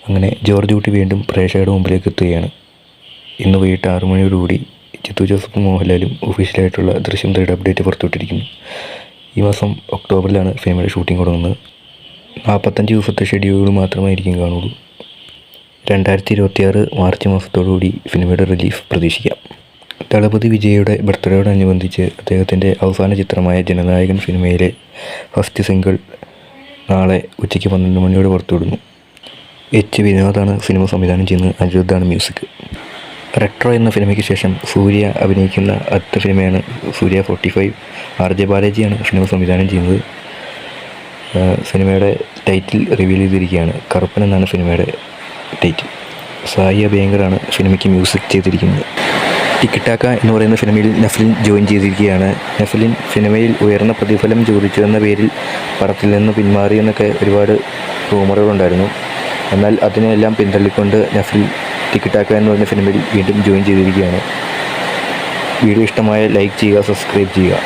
അങ്ങനെ ജോർജ് കുട്ടി വീണ്ടും പ്രേക്ഷകരുടെ മുമ്പിലേക്ക് എത്തുകയാണ്. ഇന്ന് വൈകിട്ട് 6 മണിയോടുകൂടി ജിത്തു ജോസഫും മോഹൻലാലും ഒഫീഷ്യലായിട്ടുള്ള ദൃശ്യം 3 അപ്ഡേറ്റ് പുറത്തുവിട്ടിരിക്കുന്നു. ഈ മാസം ഒക്ടോബറിലാണ് സിനിമയുടെ ഷൂട്ടിംഗ് തുടങ്ങുന്നത്. 45 ദിവസത്തെ ഷെഡ്യൂൾ മാത്രമായിരിക്കും കാണുള്ളൂ. 2026 മാർച്ച് മാസത്തോടുകൂടി സിനിമയുടെ റിലീസ് പ്രതീക്ഷിക്കാം. ദളപതി വിജയുടെ ബർത്ത്ഡേയോടനുബന്ധിച്ച് അദ്ദേഹത്തിൻ്റെ അവസാന ചിത്രമായ ജനനായകൻ സിനിമയിലെ ഫസ്റ്റ് സിംഗിൾ നാളെ ഉച്ചയ്ക്ക് 12 മണിയോടെ പുറത്തുവിടുന്നു. എച്ച് വിനോദാണ് സിനിമ സംവിധാനം ചെയ്യുന്നത്. അനിരുദ്ധാണ് മ്യൂസിക്. റെട്രോ എന്ന സിനിമയ്ക്ക് ശേഷം സൂര്യ അഭിനയിക്കുന്ന അടുത്ത സിനിമയാണ് സൂര്യ 45. RJ ബാലാജിയാണ് സിനിമ സംവിധാനം ചെയ്യുന്നത്. സിനിമയുടെ ടൈറ്റിൽ റിവീൽ ചെയ്തിരിക്കുകയാണ്. കറുപ്പൻ എന്നാണ് സിനിമയുടെ ടൈറ്റിൽ. സായി അഭ്യങ്കറാണ് സിനിമയ്ക്ക് മ്യൂസിക് ചെയ്തിരിക്കുന്നത്. ടിക്കിടാക്ക എന്ന് പറയുന്ന സിനിമയിൽ നഫ്ലിൻ ജോയിൻ ചെയ്തിരിക്കുകയാണ്. നഫ്ലിൻ സിനിമയിൽ ഉയർന്ന പ്രതിഫലം ചോദിച്ചു എന്ന പേരിൽ പടത്തിൽ നിന്ന് പിന്മാറിയെന്നൊക്കെ ഒരുപാട് റൂമറുകളുണ്ടായിരുന്നു. എന്നാൽ അതിനെല്ലാം പിന്തള്ളിക്കൊണ്ട് നഫ്ലിൻ ടിക്കിടാക്ക എന്ന് പറയുന്ന സിനിമയിൽ വീണ്ടും ജോയിൻ ചെയ്തിരിക്കുകയാണ്. വീഡിയോ ഇഷ്ടമായ ലൈക്ക് ചെയ്യുക, സബ്സ്ക്രൈബ് ചെയ്യുക.